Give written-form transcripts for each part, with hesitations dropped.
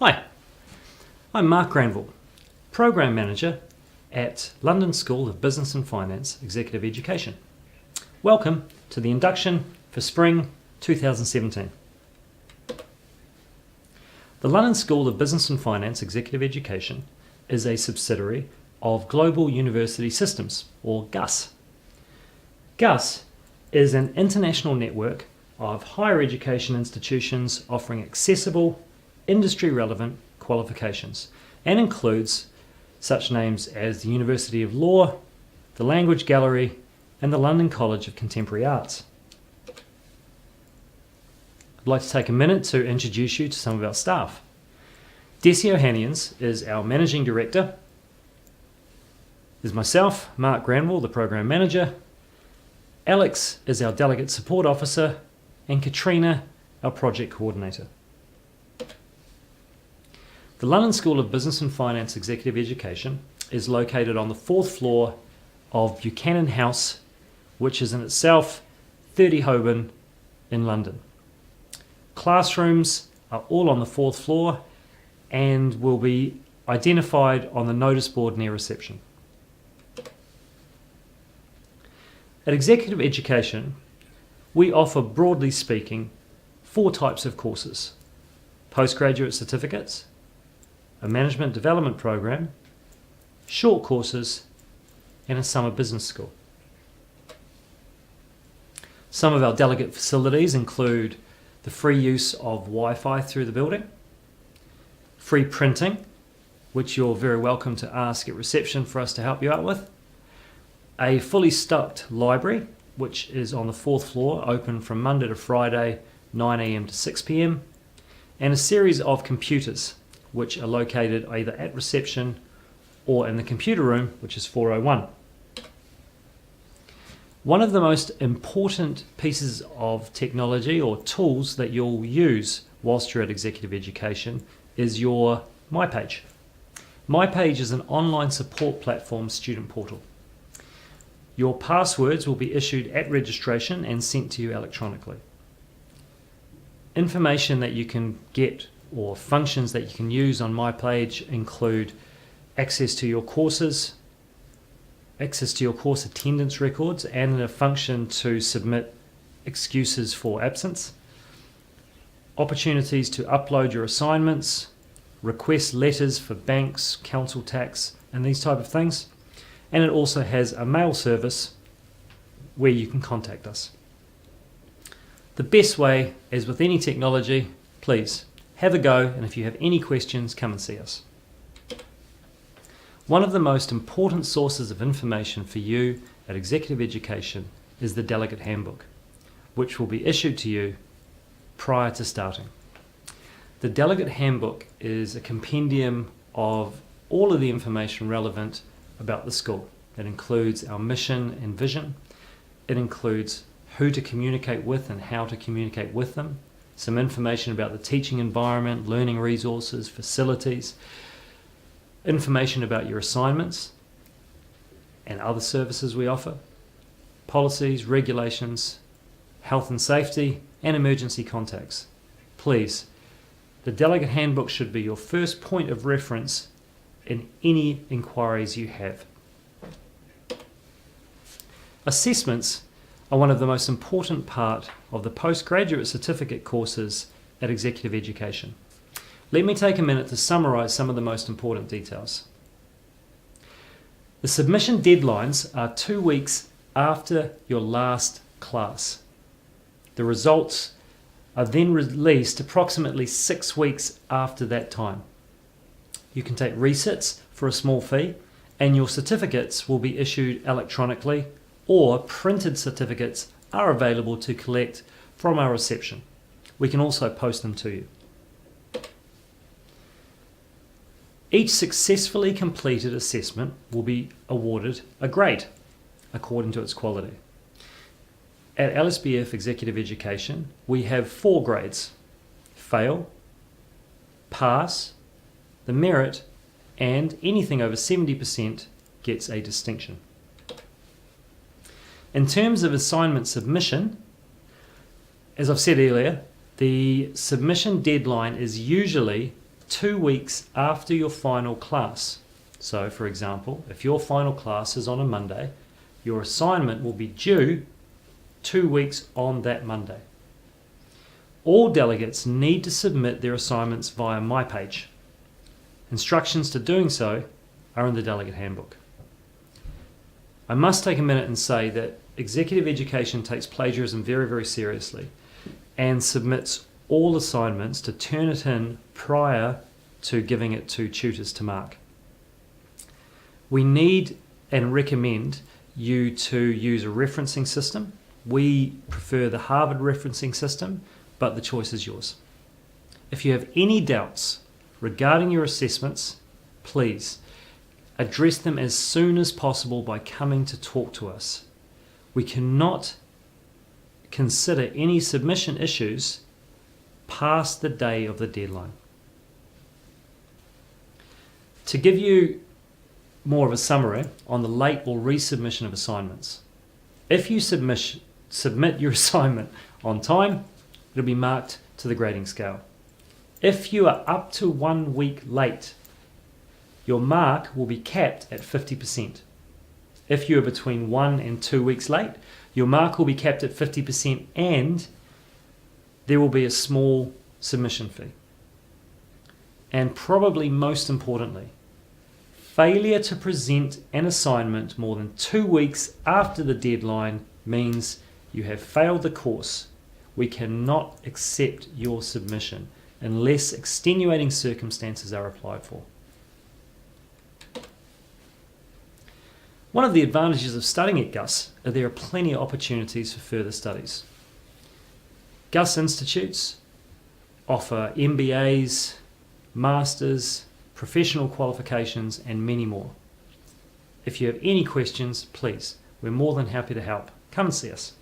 Hi, I'm Mark Granville, Program Manager at London School of Business and Finance Executive Education. Welcome to the Induction for Spring 2017. The London School of Business and Finance Executive Education is a subsidiary of Global University Systems, or GUS. GUS is an international network of higher education institutions offering accessible, industry-relevant qualifications and includes such names as the University of Law, the Language Gallery and the London College of Contemporary Arts. I'd like to take a minute to introduce you to some of our staff. Desi Ohanians is our Managing Director. There's myself, Mark Granville, the Program Manager. Alex is our Delegate Support Officer and Katrina, our Project Coordinator. The London School of Business and Finance Executive Education is located on the 4th floor of Buchanan House, which is in itself 30 Holborn in London. Classrooms are all on the 4th floor and will be identified on the notice board near reception. At Executive Education, we offer, broadly speaking, 4 types of courses: postgraduate certificates, a management development program, short courses, and a summer business school. Some of our delegate facilities include the free use of Wi-Fi through the building, free printing, which you're very welcome to ask at reception for us to help you out with, a fully stocked library, which is on the 4th floor, open from Monday to Friday, 9 a.m. to 6 p.m, and a series of computers, which are located either at reception or in the computer room, which is 401. One of the most important pieces of technology or tools that you'll use whilst you're at Executive Education is your MyPage. MyPage is an online support platform student portal. Your passwords will be issued at registration and sent to you electronically. Information that you can get or functions that you can use on MyPage include access to your courses, access to your course attendance records, and a function to submit excuses for absence, opportunities to upload your assignments, request letters for banks, council tax, and these type of things. And it also has a mail service where you can contact us. The best way, as with any technology, please have a go, and if you have any questions, come and see us. One of the most important sources of information for you at Executive Education is the Delegate Handbook, which will be issued to you prior to starting. The Delegate Handbook is a compendium of all of the information relevant about the school. It includes our mission and vision. It includes who to communicate with and how to communicate with them, some information about the teaching environment, learning resources, facilities, information about your assignments and other services we offer, policies, regulations, health and safety, and emergency contacts. Please, the Delegate Handbook should be your first point of reference in any inquiries you have. Assessments are one of the most important part of the postgraduate certificate courses at Executive Education. Let me take a minute to summarise some of the most important details. The submission deadlines are 2 weeks after your last class. The results are then released approximately 6 weeks after that time. You can take resits for a small fee, and your certificates will be issued electronically, or printed certificates are available to collect from our reception. We can also post them to you. Each successfully completed assessment will be awarded a grade according to its quality. At LSBF Executive Education, we have 4 grades: fail, pass, the merit, and anything over 70% gets a distinction. In terms of assignment submission, as I've said earlier, the submission deadline is usually 2 weeks after your final class. So, for example, if your final class is on a Monday, your assignment will be due 2 weeks on that Monday. All delegates need to submit their assignments via My Page. Instructions to doing so are in the Delegate Handbook. I must take a minute and say that executive education takes plagiarism very, very seriously and submits all assignments to turn it in prior to giving it to tutors to mark. We need and recommend you to use a referencing system. We prefer the Harvard referencing system, but the choice is yours. If you have any doubts regarding your assessments, please address them as soon as possible by coming to talk to us. We cannot consider any submission issues past the day of the deadline. To give you more of a summary on the late or resubmission of assignments, if you submit your assignment on time, it'll be marked to the grading scale. If you are up to 1 week late, your mark will be capped at 50%. If you are between 1 and 2 weeks late, your mark will be capped at 50% and there will be a small submission fee. And probably most importantly, failure to present an assignment more than 2 weeks after the deadline means you have failed the course. We cannot accept your submission unless extenuating circumstances are applied for. One of the advantages of studying at GUS is there are plenty of opportunities for further studies. GUS institutes offer MBAs, masters, professional qualifications, and many more. If you have any questions, please, we're more than happy to help. Come and see us.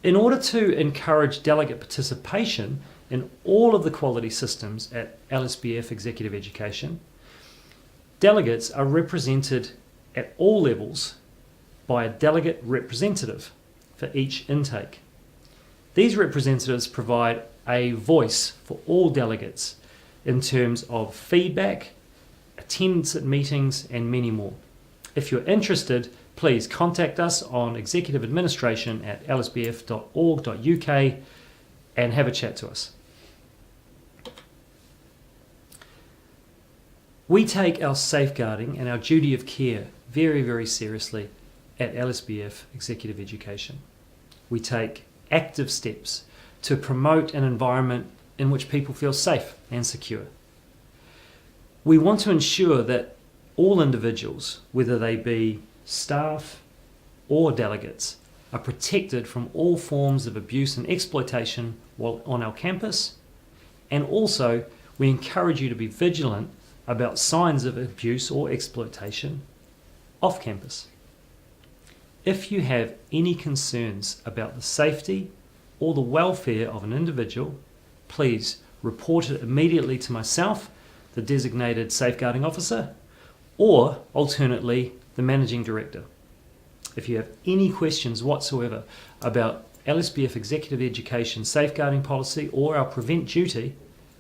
In order to encourage delegate participation in all of the quality systems at LSBF Executive Education, delegates are represented at all levels by a delegate representative for each intake. These representatives provide a voice for all delegates in terms of feedback, attendance at meetings, and many more. If you're interested, please contact us on executive administration at lsbf.org.uk and have a chat to us. We take our safeguarding and our duty of care very, very seriously at LSBF Executive Education. We take active steps to promote an environment in which people feel safe and secure. We want to ensure that all individuals, whether they be staff or delegates, are protected from all forms of abuse and exploitation while on our campus, and also we encourage you to be vigilant about signs of abuse or exploitation off campus. If you have any concerns about the safety or the welfare of an individual, please report it immediately to myself, the designated safeguarding officer, or alternately, the managing director. If you have any questions whatsoever about LSBF Executive Education safeguarding policy or our prevent duty,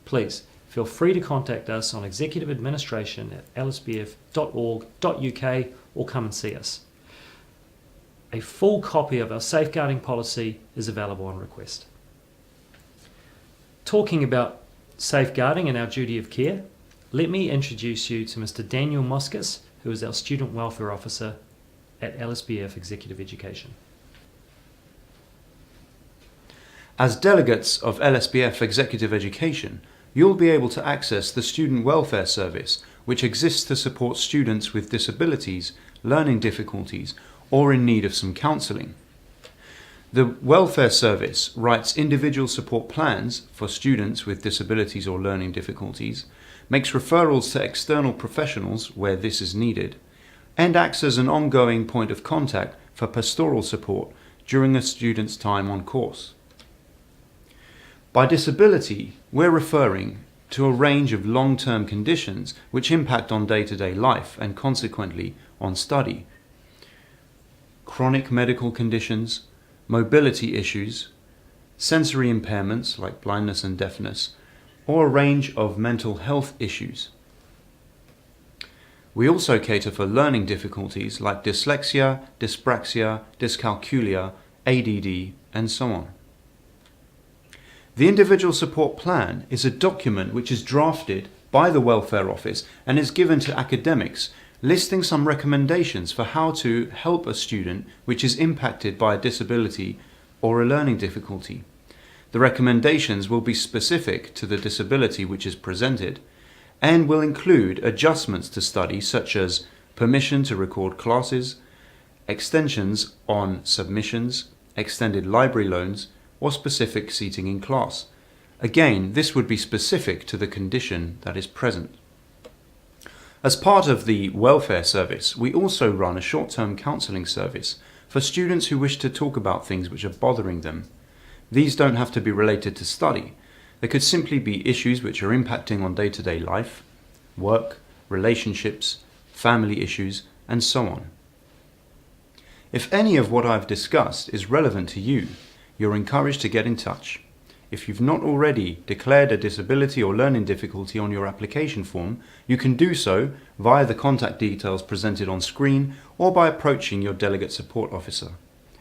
please feel free to contact us on executive administration at lsbf.org.uk or come and see us. A full copy of our safeguarding policy is available on request. Talking about safeguarding and our duty of care, let me introduce you to Mr. Daniel Moskis, who is our Student Welfare Officer at LSBF Executive Education. As delegates of LSBF Executive Education, you'll be able to access the Student Welfare Service, which exists to support students with disabilities, learning difficulties, or in need of some counselling. The Welfare Service writes individual support plans for students with disabilities or learning difficulties, makes referrals to external professionals where this is needed, and acts as an ongoing point of contact for pastoral support during a student's time on course. By disability, we're referring to a range of long-term conditions which impact on day-to-day life and consequently on study. Chronic medical conditions, mobility issues, sensory impairments like blindness and deafness, or a range of mental health issues. We also cater for learning difficulties like dyslexia, dyspraxia, dyscalculia, ADD, and so on. The Individual Support Plan is a document which is drafted by the Welfare Office and is given to academics, listing some recommendations for how to help a student which is impacted by a disability or a learning difficulty. The recommendations will be specific to the disability which is presented and will include adjustments to study such as permission to record classes, extensions on submissions, extended library loans, or specific seating in class. Again, this would be specific to the condition that is present. As part of the welfare service, we also run a short-term counselling service for students who wish to talk about things which are bothering them. These don't have to be related to study. They could simply be issues which are impacting on day-to-day life, work, relationships, family issues, and so on. If any of what I've discussed is relevant to you, you're encouraged to get in touch. If you've not already declared a disability or learning difficulty on your application form, you can do so via the contact details presented on screen or by approaching your delegate support officer.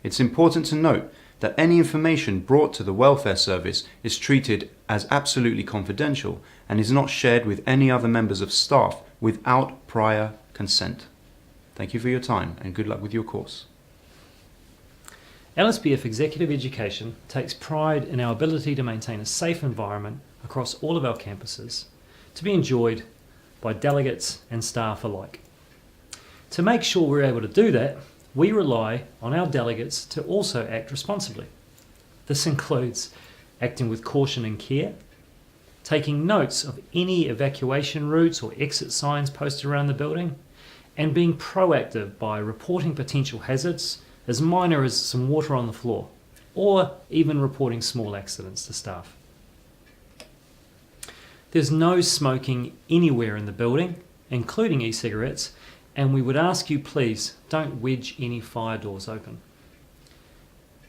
It's important to note that any information brought to the welfare service is treated as absolutely confidential and is not shared with any other members of staff without prior consent. Thank you for your time and good luck with your course. LSBF Executive Education takes pride in our ability to maintain a safe environment across all of our campuses to be enjoyed by delegates and staff alike. To make sure we're able to do that, we rely on our delegates to also act responsibly. This includes acting with caution and care, taking notes of any evacuation routes or exit signs posted around the building, and being proactive by reporting potential hazards as minor as some water on the floor, or even reporting small accidents to staff. There's no smoking anywhere in the building, including e-cigarettes, and we would ask you please don't wedge any fire doors open.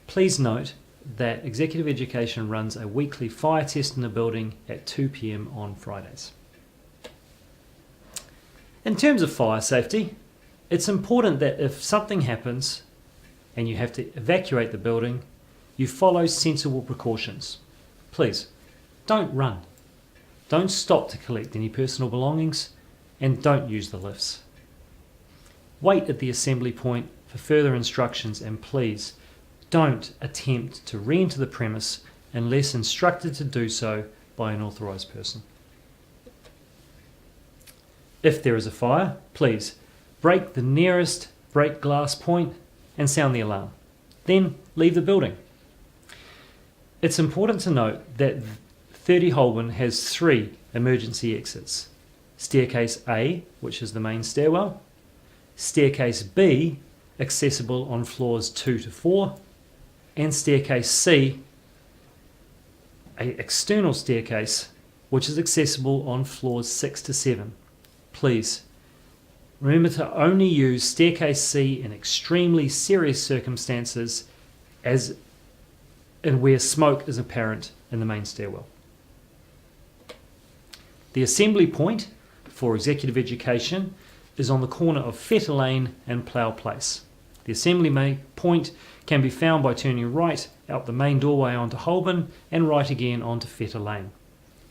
Please note that Executive Education runs a weekly fire test in the building at 2 p.m. on Fridays. In terms of fire safety, it's important that if something happens and you have to evacuate the building, you follow sensible precautions. Please, don't run. Don't stop to collect any personal belongings, and don't use the lifts. Wait at the assembly point for further instructions, and please don't attempt to re-enter the premise unless instructed to do so by an authorised person. If there is a fire, please break the nearest break glass point and sound the alarm. Then leave the building. It's important to note that 30 Holborn has 3 emergency exits. Staircase A, which is the main stairwell, Staircase B, accessible on floors 2 to 4, and Staircase C, an external staircase, which is accessible on floors 6 to 7. Please, remember to only use Staircase C in extremely serious circumstances and where smoke is apparent in the main stairwell. The assembly point for Executive Education is on the corner of Fetter Lane and Plough Place. The assembly point can be found by turning right out the main doorway onto Holborn and right again onto Fetter Lane.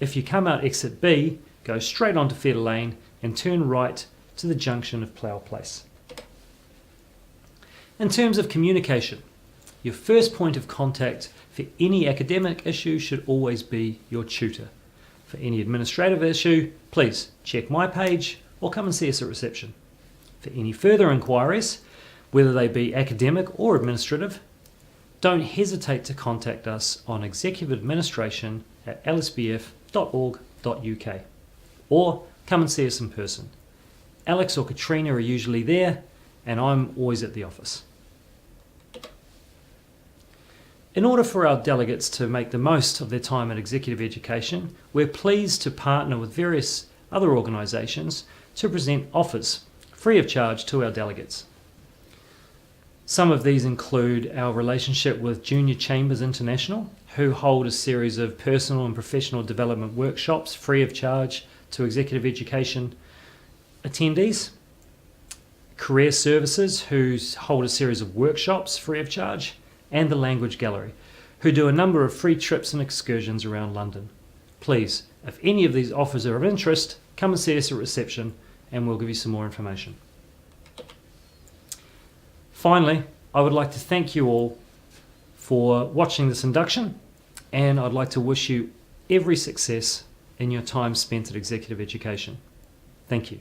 If you come out exit B, go straight onto Fetter Lane and turn right to the junction of Plough Place. In terms of communication, your first point of contact for any academic issue should always be your tutor. For any administrative issue, please check my page or come and see us at reception. For any further inquiries, whether they be academic or administrative, don't hesitate to contact us on executiveadministration@lsbf.org.uk or come and see us in person. Alex or Katrina are usually there, and I'm always at the office. In order for our delegates to make the most of their time at Executive Education, we're pleased to partner with various other organisations to present offers free of charge to our delegates. Some of these include our relationship with Junior Chambers International, who hold a series of personal and professional development workshops free of charge to executive education attendees. Career Services, who hold a series of workshops free of charge, and the Language Gallery, who do a number of free trips and excursions around London. Please, if any of these offers are of interest, come and see us at reception and we'll give you some more information. Finally, I would like to thank you all for watching this induction, and I'd like to wish you every success in your time spent at executive education. Thank you.